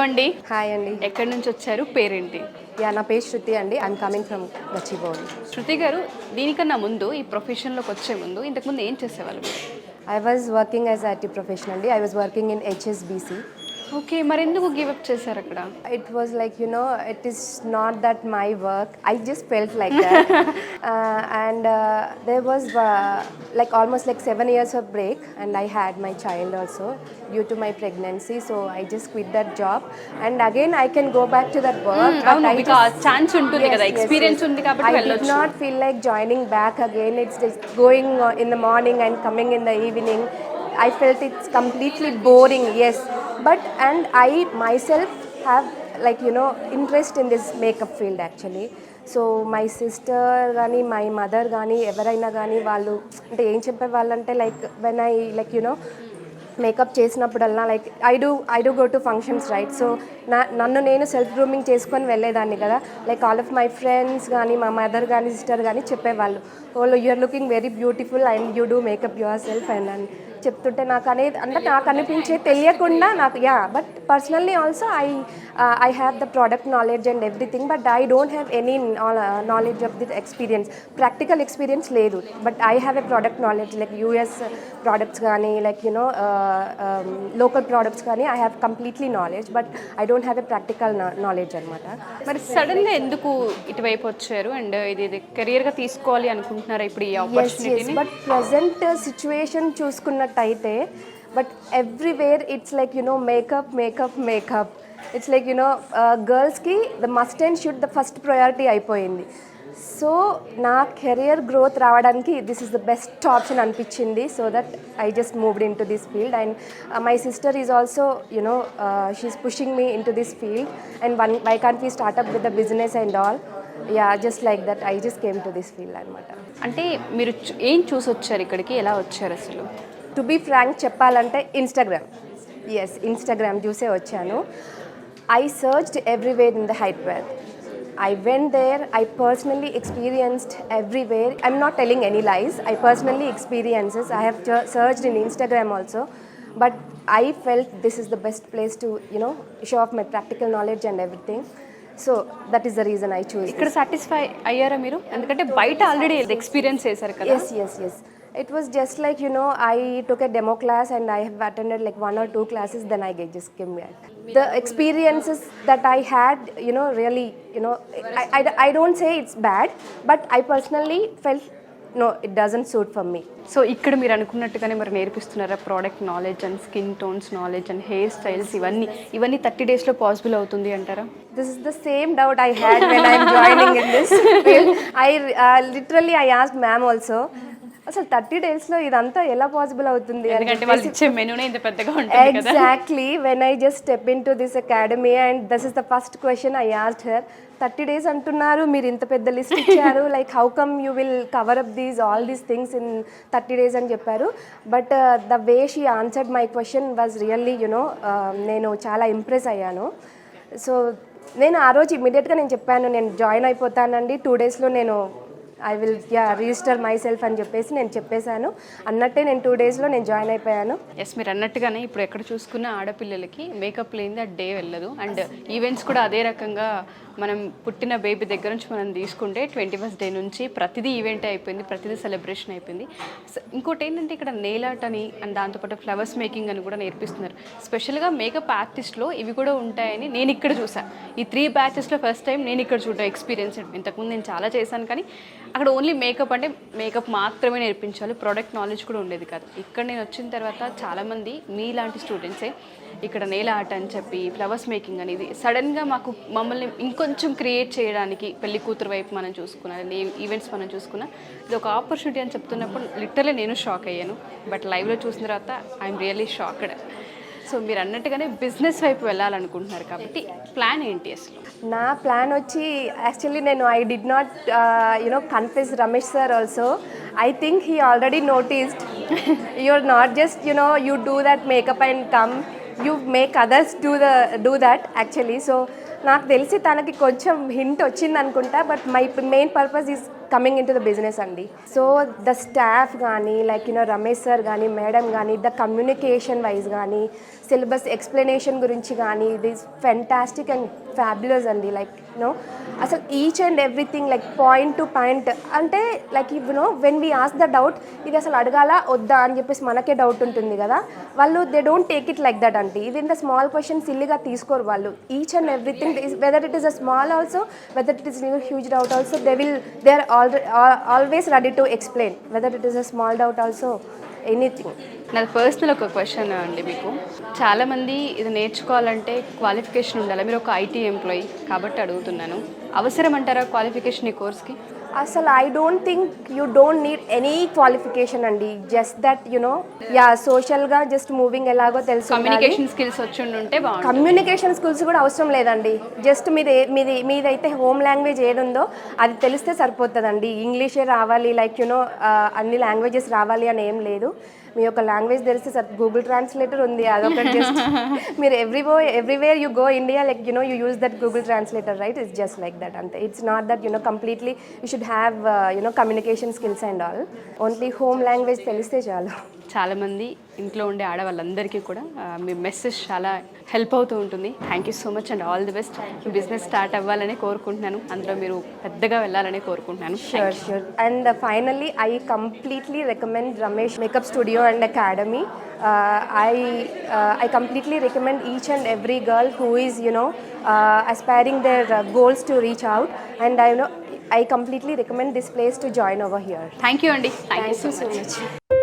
అండి. హాయ్ అండి. ఎక్కడి నుంచి వచ్చారు, పేరేంటి? నా పేరు శృతి అండి. I'm coming from Gachibowli. Shruti గారు, దీనికన్నా ముందు ఈ ప్రొఫెషన్లోకి వచ్చే ముందు ఇంతకుముందు ఏం చేసేవాళ్ళు? I was working as IT professional అండి. I was working in HSBC. Okay, మరి ఎందుకు గివ్ అప్ చేశారు అక్కడ? It was like, it is not that my work. I just felt like that. And there was like almost like 7 years of break, and I had my child also due to my pregnancy. So I just quit that job, and again I can go back to that work. But I because chance ఉంటుంది కదా, experience ఉంది కాబట్టి I did వెళ్ళొచ్చు. not feel like joining back again. It's just going in the morning and coming in the evening. I felt it's completely boring. Yes. And I myself have like interest in this makeup field actually. So my sister gaani, my mother gaani, evaraina gaani vallu ante em cheppe vallante like when I like makeup చేసినప్పుడల్లా like I do go to functions right. So నన్ను నేను self grooming చేసుకొని వెళ్ళేదాన్ని కదా. Like all of my friends కానీ మా mother కానీ sister కానీ చెప్పేవాళ్ళు, వాళ్ళు you are looking very beautiful and you do makeup yourself అని చెప్తుంటే నాకు అనేది అంటే నాకు అనిపించే తెలియకుండా నాకు but personally also I have the product knowledge and everything, but I don't have any knowledge of the experience. Practical experience లేదు, but I have a product knowledge like US products కానీ లైక్ లోకల్ ప్రోడక్ట్స్ కానీ I have completely knowledge, but I don't have a practical knowledge అనమాట. మరి సడన్గా ఎందుకు ఇటువైపు వచ్చారు and ఇది కెరియర్గా తీసుకోవాలి అనుకుంటున్నారా ఇప్పుడు ఈ ఆపర్చునిటీని? బట్ ప్రజెంట్ సిచ్యువేషన్ చూసుకున్నట్టయితే but everywhere it's like makeup it's like గర్ల్స్కి the must and should the first priority అయిపోయింది. సో నా కెరియర్ గ్రోత్ రావడానికి this is the best option అనిపించింది. So that I just moved in to this field and my sister is also she is pushing me in to this field and why can't we start up with the business and all. Just like that I just came to this field అనమాట. అంటే మీరు ఏం చూసి వచ్చారు ఇక్కడికి, ఎలా వచ్చారు అసలు? టు బీ ఫ్రాంక్ చెప్పాలంటే ఇన్స్టాగ్రామ్ చూసే వచ్చాను. I searched everywhere in the Hyderabad. I went there, I personally experienced everywhere. I'm not telling any lies. I personally experiences. I have searched in Instagram also. But I felt this is the best place to, show off my practical knowledge and everything. So that is the reason I chose. ఇక్కడ satisfy అయ్యారా మీరు? ఎందుకంటే బయట already experience చేశారు కదా. Yes. It was just like, I took a demo class and I have attended like 1 or 2 classes, then I just came back. The experiences that I had, really, I don't say it's bad, but I personally felt, no, it doesn't suit for me. So ఇక్కడ మీరు అనుకున్నట్టుగానే మరి నేర్పిస్తున్నారా product knowledge and skin tones knowledge and hair styles ఇవన్నీ 30 డేస్లో possible అవుతుంది అంటారా? This is the same doubt I had when I'm joining in this field. Literally I asked ma'am also, అసలు 30 డేస్లో ఇదంతా ఎలా పాసిబుల్ అవుతుంది? Exactly when I just step in to this academy and this is the first question I asked her. 30 days అంటున్నారు, మీరు ఇంత పెద్ద list ఇచ్చారు, like how come you will cover up all these things in 30 days అని చెప్పారు. But the way she answered my question was really నేను చాలా impress అయ్యాను. సో నేను ఆ రోజు ఇమీడియట్గా నేను చెప్పాను, నేను జాయిన్ అయిపోతానండి 2 డేస్లో, నేను I will register my self అని చెప్పేసి నేను చెప్పేశాను. అన్నట్టే నేను 2 డేస్లో నేను జాయిన్ అయిపోయాను. ఎస్, మీరు అన్నట్టుగానే ఇప్పుడు ఎక్కడ చూసుకున్న ఆడపిల్లలకి మేకప్ లేనిది ఆ డే వెళ్ళదు. అండ్ ఈవెంట్స్ కూడా అదే రకంగా మనం పుట్టిన బేబీ దగ్గర నుంచి మనం తీసుకుంటే 21st డే నుంచి ప్రతిదీ ఈవెంట్ అయిపోయింది, ప్రతిదీ సెలబ్రేషన్ అయిపోయింది. ఇంకోటి ఏంటంటే ఇక్కడ నెయిల్ ఆర్ట్ అని అండ్ దాంతోపాటు ఫ్లవర్స్ మేకింగ్ అని కూడా నేర్పిస్తున్నారు. స్పెషల్గా మేకప్ ఆర్టిస్ట్లో ఇవి కూడా ఉంటాయని నేను ఇక్కడ చూసాను. ఈ 3 బ్యాచెస్లో ఫస్ట్ టైం నేను ఇక్కడ చూడటం ఎక్స్పీరియన్స్. ఇంతకుముందు నేను చాలా చేశాను, కానీ అక్కడ ఓన్లీ మేకప్ అంటే మేకప్ మాత్రమే నేర్పించాలి, ప్రోడక్ట్ నాలెడ్జ్ కూడా ఉండేది కాదు. ఇక్కడ నేను వచ్చిన తర్వాత చాలామంది మీలాంటి స్టూడెంట్సే ఇక్కడ నెయిల్ ఆర్ట్ అని చెప్పి ఫ్లవర్స్ మేకింగ్ అనేది సడన్గా మమ్మల్ని ఇంకొంచెం క్రియేట్ చేయడానికి పెళ్లి కూతురు వైపు మనం చూసుకున్నాం, ఈవెంట్స్ మనం చూసుకున్నా ఇది ఒక ఆపర్చునిటీ అని చెప్తున్నప్పుడు లిటరలీ నేను షాక్ అయ్యాను. బట్ లైవ్లో చూసిన తర్వాత ఐఎమ్ రియల్లీ షాక్డ్. సో మీరు అన్నట్టుగానే బిజినెస్ వైపు వెళ్ళాలనుకుంటున్నారు కాబట్టి ప్లాన్ ఏంటి అసలు? నా ప్లాన్ వచ్చి యాక్చువల్లీ నేను I did not confess Ramesh sir also. I think he already noticed you're not just you do that makeup and come, you make others do that actually. So నాకు తెలిసి తనకి కొంచెం హింట్ వచ్చింది అనుకుంటా. But my main purpose is coming in to the business అండి. So the staff కానీ like Ramesh sir కానీ madam కానీ ద కమ్యూనికేషన్ వైజ్ కానీ సిలబస్ ఎక్స్ప్లెనేషన్ గురించి కానీ it is fantastic and fabulous అండి. లైక్ అసలు each and everything like point to point అంటే like when we ask the doubt ఇది అసలు అడగాలా వద్దా అని చెప్పేసి మనకే డౌట్ ఉంటుంది కదా, వాళ్ళు they don't take it like that అండి. ఇది ఇంత స్మాల్ క్వశ్చన్ సిల్లీగా తీసుకోరు వాళ్ళు. Each and everything whether it is a small also whether it is huge doubt also they are always ready to explain whether it is a small doubt also anything. నాకు personal ఒక question అండి, మీకు చాలామంది ఇది నేర్చుకోవాలంటే qualification ఉండాలి. మీరు ఒక ఐటీ ఎంప్లాయీ కాబట్టి అడుగుతున్నాను, అవసరం అంటారా క్వాలిఫికేషన్ ఈ కోర్స్కి? అసలు I don't think you don't need any qualification అండి. జస్ట్ దట్ సోషల్గా జస్ట్ మూవింగ్ ఎలాగో తెలుసు. కమ్యూనికేషన్ స్కిల్స్ వచ్చి ఉంటే బాగుంటుంది. కమ్యూనికేషన్ స్కిల్స్ కూడా అవసరం లేదండి. జస్ట్ మీదైతే హోమ్ లాంగ్వేజ్ ఏది ఉందో అది తెలిస్తే సరిపోతుందండి. ఇంగ్లీషే రావాలి లైక్ అన్ని లాంగ్వేజెస్ రావాలి అని ఏం లేదు. మీ యొక్క లాంగ్వేజ్ తెలిస్తే సార్ గూగుల్ ట్రాన్స్లేటర్ ఉంది, అదొకటి జస్ట్ మీరు everywhere you go India like you use that Google translator right. It's just like that అంతే. It's not that completely you should have communication skills and all. Only home language తెలిస్తే చాలు. చాలామంది ఇంట్లో ఉండే ఆడవాళ్ళందరికీ కూడా మీ మెసేజ్ చాలా help అవుతూ ఉంటుంది. Thank you so much and all the best. Business start అవ్వాలని కోరుకుంటున్నాను, అందులో మీరు పెద్దగా వెళ్ళాలని కోరుకుంటున్నాను. Sure. And finally, I completely recommend Ramesh Makeup Studio and Academy. I completely recommend each and every girl who is aspiring their goals to reach out, and I completely recommend this place to join over here. Thank you అండి. Thank you so much.